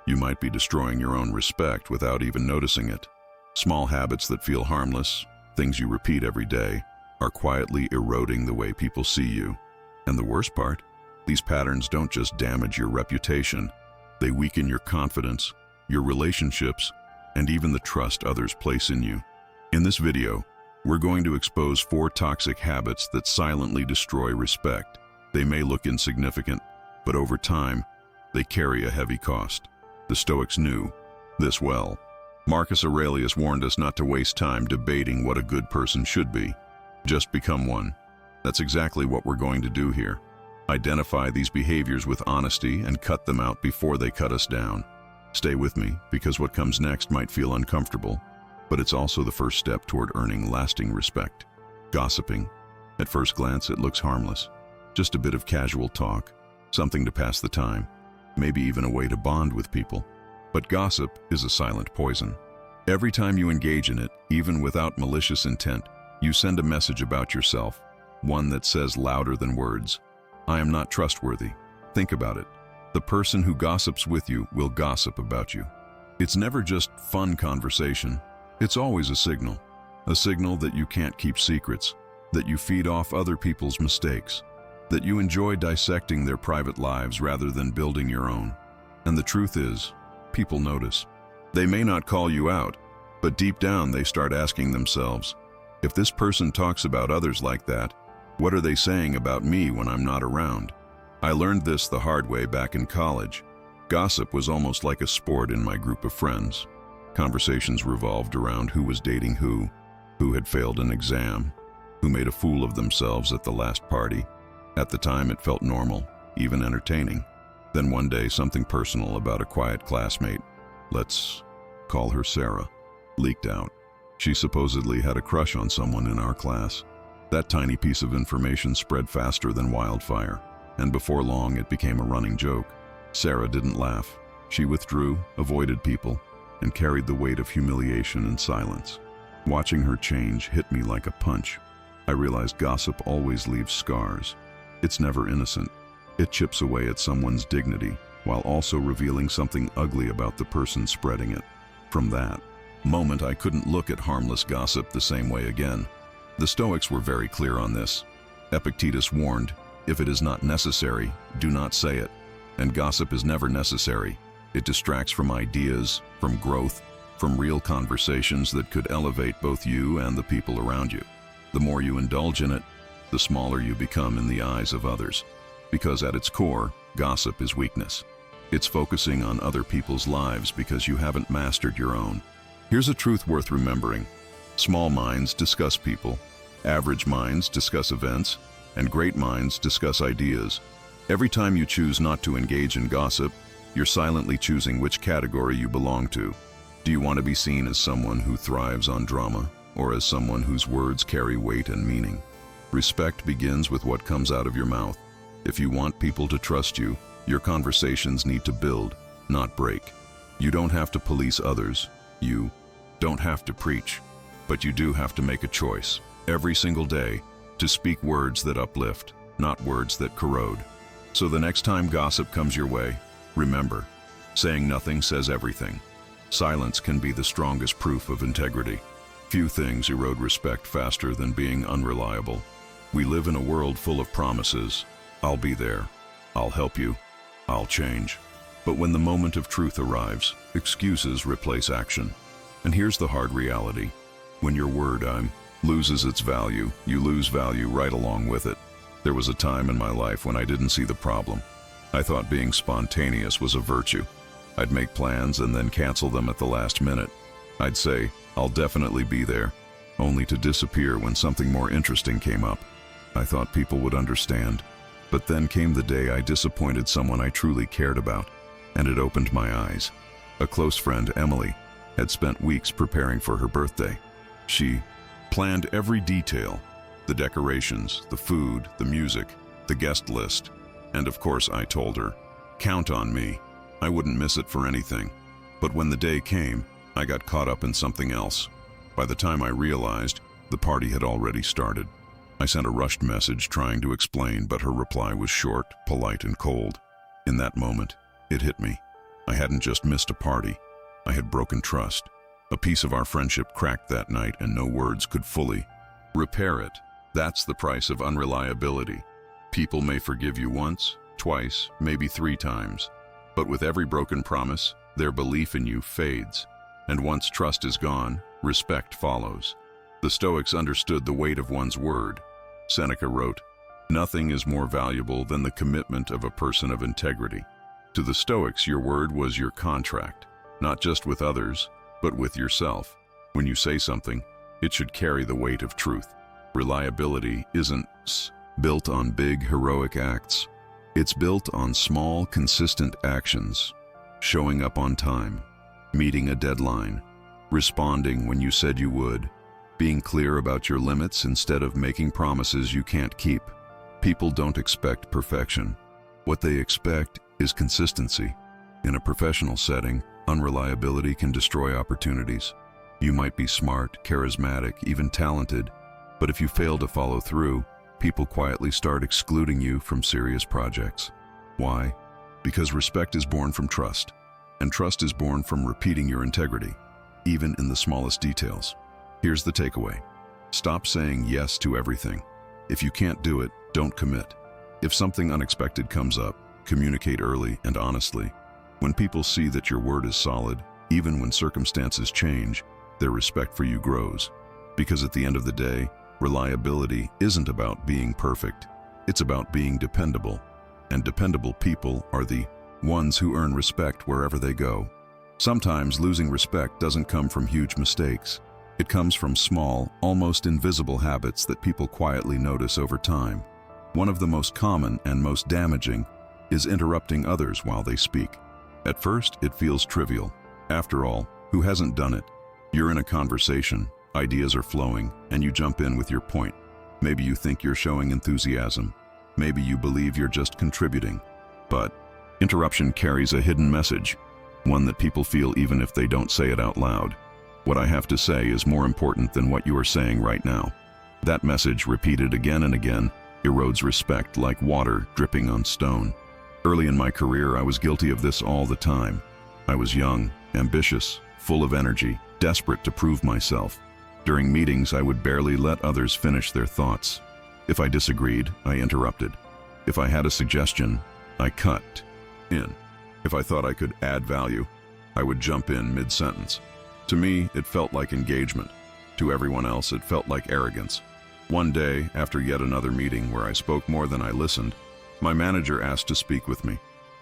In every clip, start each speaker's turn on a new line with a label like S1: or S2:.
S1: You might be destroying your own respect without even noticing it. Small habits that feel harmless, things you repeat every day, are quietly eroding the way people see you. And the worst part? These patterns don't just damage your reputation, they weaken your confidence, your relationships, and even the trust others place in you. In this video, we're going to expose 4 toxic habits that silently destroy respect. They may look insignificant, but over time, they carry a heavy cost. The Stoics knew this well. Marcus Aurelius warned us not to waste time debating what a good person should be. Just become one. That's exactly what we're going to do here. Identify these behaviors with honesty and cut them out before they cut us down. Stay with me, because what comes next might feel uncomfortable, but it's also the first step toward earning lasting respect. Gossiping. At first glance, it looks harmless. Just a bit of casual talk, something to pass the time, maybe even a way to bond with people. But gossip is a silent poison. Every time you engage in it, even without malicious intent, you send a message about yourself, one that says louder than words, "I am not trustworthy." Think about it. The person who gossips with you will gossip about you. It's never just fun conversation. It's always a signal that you can't keep secrets, that you feed off other people's mistakes, that you enjoy dissecting their private lives rather than building your own. And the truth is, people notice. They may not call you out, but deep down they start asking themselves, if this person talks about others like that, what are they saying about me when I'm not around? I learned this the hard way back in college. Gossip was almost like a sport in my group of friends. Conversations revolved around who was dating who had failed an exam, who made a fool of themselves at the last party. At the time, it felt normal, even entertaining. Then one day, something personal about a quiet classmate, let's call her Sarah, leaked out. She supposedly had a crush on someone in our class. That tiny piece of information spread faster than wildfire, and before long it became a running joke. Sarah didn't laugh. She withdrew, avoided people, and carried the weight of humiliation in silence. Watching her change hit me like a punch. I realized gossip always leaves scars. It's never innocent. It chips away at someone's dignity, while also revealing something ugly about the person spreading it. From that moment, I couldn't look at harmless gossip the same way again. The Stoics were very clear on this. Epictetus warned, if it is not necessary, do not say it. And gossip is never necessary. It distracts from ideas, from growth, from real conversations that could elevate both you and the people around you. The more you indulge in it, the smaller you become in the eyes of others. Because at its core, gossip is weakness. It's focusing on other people's lives because you haven't mastered your own. Here's a truth worth remembering. Small minds discuss people, average minds discuss events, and great minds discuss ideas. Every time you choose not to engage in gossip, you're silently choosing which category you belong to. Do you want to be seen as someone who thrives on drama, or as someone whose words carry weight and meaning? Respect begins with what comes out of your mouth. If you want people to trust you, your conversations need to build, not break. You don't have to police others. You don't have to preach. But you do have to make a choice, every single day, to speak words that uplift, not words that corrode. So the next time gossip comes your way, remember, saying nothing says everything. Silence can be the strongest proof of integrity. Few things erode respect faster than being unreliable. We live in a world full of promises. I'll be there. I'll help you. I'll change. But when the moment of truth arrives, excuses replace action. And here's the hard reality. When your word, loses its value, you lose value right along with it. There was a time in my life when I didn't see the problem. I thought being spontaneous was a virtue. I'd make plans and then cancel them at the last minute. I'd say, I'll definitely be there, only to disappear when something more interesting came up. I thought people would understand. But then came the day I disappointed someone I truly cared about, and it opened my eyes. A close friend, Emily, had spent weeks preparing for her birthday. She planned every detail, the decorations, the food, the music, the guest list. And of course I told her, count on me. I wouldn't miss it for anything. But when the day came, I got caught up in something else. By the time I realized, the party had already started. I sent a rushed message trying to explain, but her reply was short, polite, and cold. In that moment, it hit me. I hadn't just missed a party. I had broken trust. A piece of our friendship cracked that night and no words could fully repair it. That's the price of unreliability. People may forgive you once, twice, maybe 3 times. But with every broken promise, their belief in you fades. And once trust is gone, respect follows. The Stoics understood the weight of one's word. Seneca wrote, "Nothing is more valuable than the commitment of a person of integrity." To the Stoics, your word was your contract, not just with others, but with yourself. When you say something, it should carry the weight of truth. Reliability isn't built on big, heroic acts. It's built on small, consistent actions. Showing up on time, meeting a deadline, responding when you said you would, being clear about your limits instead of making promises you can't keep. People don't expect perfection. What they expect is consistency. In a professional setting, unreliability can destroy opportunities. You might be smart, charismatic, even talented, but if you fail to follow through, people quietly start excluding you from serious projects. Why? Because respect is born from trust, and trust is born from repeating your integrity, even in the smallest details. Here's the takeaway. Stop saying yes to everything. If you can't do it, don't commit. If something unexpected comes up, communicate early and honestly. When people see that your word is solid, even when circumstances change, their respect for you grows. Because at the end of the day, reliability isn't about being perfect. It's about being dependable. And dependable people are the ones who earn respect wherever they go. Sometimes losing respect doesn't come from huge mistakes. It comes from small, almost invisible habits that people quietly notice over time. One of the most common and most damaging is interrupting others while they speak. At first, it feels trivial. After all, who hasn't done it? You're in a conversation, ideas are flowing, and you jump in with your point. Maybe you think you're showing enthusiasm. Maybe you believe you're just contributing. But interruption carries a hidden message, one that people feel even if they don't say it out loud. What I have to say is more important than what you are saying right now. That message, repeated again and again, erodes respect like water dripping on stone. Early in my career, I was guilty of this all the time. I was young, ambitious, full of energy, desperate to prove myself. During meetings, I would barely let others finish their thoughts. If I disagreed, I interrupted. If I had a suggestion, I cut in. If I thought I could add value, I would jump in mid-sentence. To me, it felt like engagement. To everyone else, it felt like arrogance. One day, after yet another meeting where I spoke more than I listened, my manager asked to speak with me.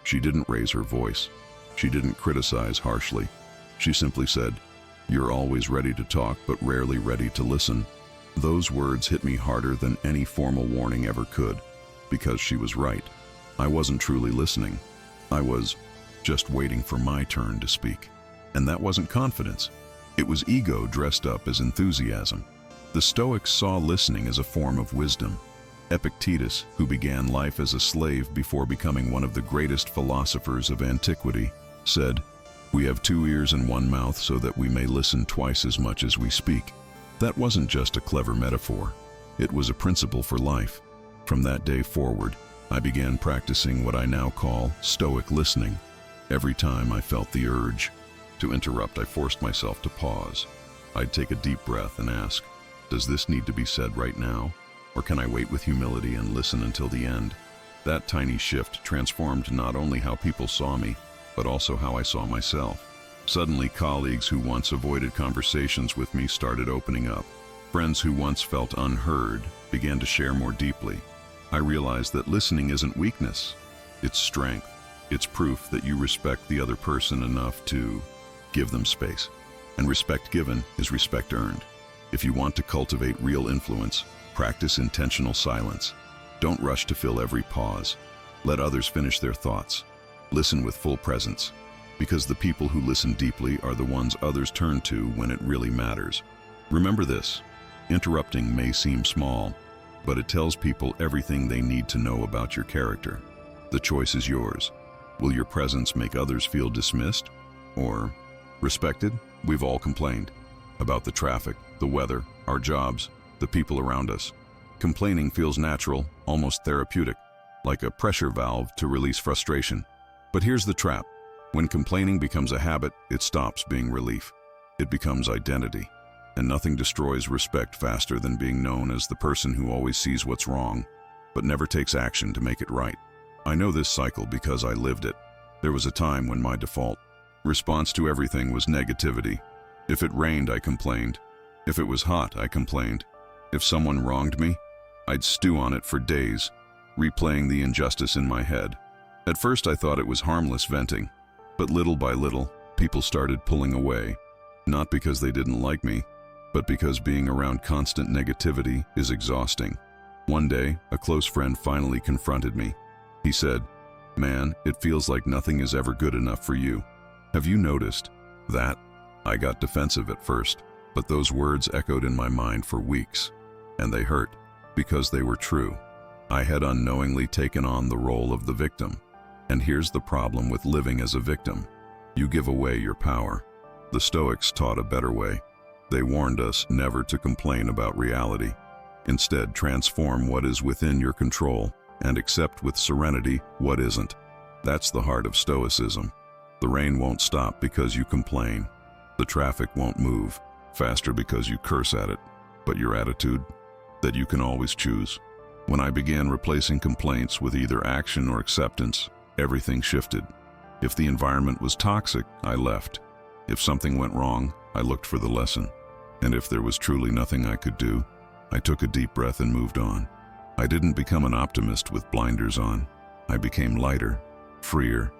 S1: She didn't raise her voice. She didn't criticize harshly. She simply said, "You're always ready to talk, but rarely ready to listen." Those words hit me harder than any formal warning ever could, because she was right. I wasn't truly listening. I was just waiting for my turn to speak. And that wasn't confidence. It was ego dressed up as enthusiasm. The Stoics saw listening as a form of wisdom. Epictetus, who began life as a slave before becoming one of the greatest philosophers of antiquity, said, "We have 2 ears and 1 mouth so that we may listen twice as much as we speak." That wasn't just a clever metaphor. It was a principle for life. From that day forward, I began practicing what I now call Stoic listening. Every time I felt the urge to interrupt, I forced myself to pause. I'd take a deep breath and ask, "Does this need to be said right now? Or can I wait with humility and listen until the end?" That tiny shift transformed not only how people saw me, but also how I saw myself. Suddenly, colleagues who once avoided conversations with me started opening up. Friends who once felt unheard began to share more deeply. I realized that listening isn't weakness, it's strength. It's proof that you respect the other person enough to give them space. And respect given is respect earned. If you want to cultivate real influence, practice intentional silence. Don't rush to fill every pause. Let others finish their thoughts. Listen with full presence, because the people who listen deeply are the ones others turn to when it really matters. Remember this, interrupting may seem small, but it tells people everything they need to know about your character. The choice is yours. Will your presence make others feel dismissed or respected? We've all complained about the traffic, the weather, our jobs, the people around us. Complaining feels natural, almost therapeutic, like a pressure valve to release frustration. But here's the trap. When complaining becomes a habit, it stops being relief. It becomes identity. And nothing destroys respect faster than being known as the person who always sees what's wrong, but never takes action to make it right. I know this cycle because I lived it. There was a time when my default response to everything was negativity. If it rained, I complained. If it was hot, I complained. If someone wronged me, I'd stew on it for days, replaying the injustice in my head. At first, I thought it was harmless venting, but little by little, people started pulling away, not because they didn't like me, but because being around constant negativity is exhausting. One day, a close friend finally confronted me. He said, "Man, it feels like nothing is ever good enough for you. Have you noticed that?" I got defensive at first, but those words echoed in my mind for weeks, and they hurt because they were true. I had unknowingly taken on the role of the victim. And here's the problem with living as a victim. You give away your power. The Stoics taught a better way. They warned us never to complain about reality. Instead, transform what is within your control and accept with serenity what isn't. That's the heart of Stoicism. The rain won't stop because you complain. The traffic won't move faster because you curse at it. But your attitude, that you can always choose. When I began replacing complaints with either action or acceptance, everything shifted. If the environment was toxic, I left. If something went wrong, I looked for the lesson. And if there was truly nothing I could do, I took a deep breath and moved on. I didn't become an optimist with blinders on. I became lighter, freer,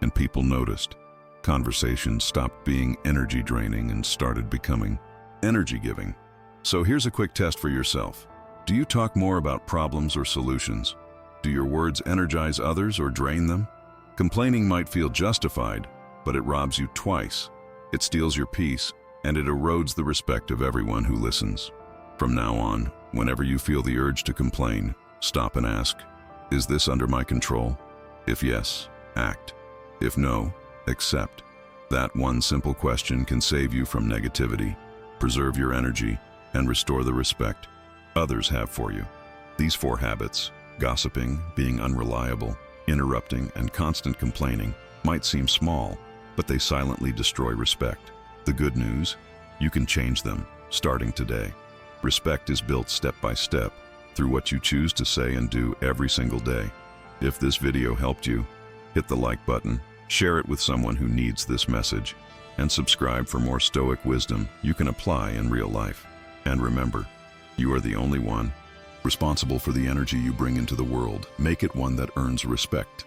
S1: and people noticed. Conversations stopped being energy draining and started becoming energy giving. So here's a quick test for yourself. Do you talk more about problems or solutions? Do your words energize others or drain them? Complaining might feel justified, but it robs you twice. It steals your peace, and it erodes the respect of everyone who listens. From now on, whenever you feel the urge to complain, stop and ask, is this under my control? If yes, act. If no, accept. That one simple question can save you from negativity, preserve your energy, and restore the respect others have for you. These 4 habits, gossiping, being unreliable, interrupting, and constant complaining, might seem small, but they silently destroy respect. The good news, you can change them, starting today. Respect is built step by step, through what you choose to say and do every single day. If this video helped you, hit the like button, share it with someone who needs this message, and subscribe for more Stoic wisdom you can apply in real life. And remember, you are the only one responsible for the energy you bring into the world. Make it one that earns respect.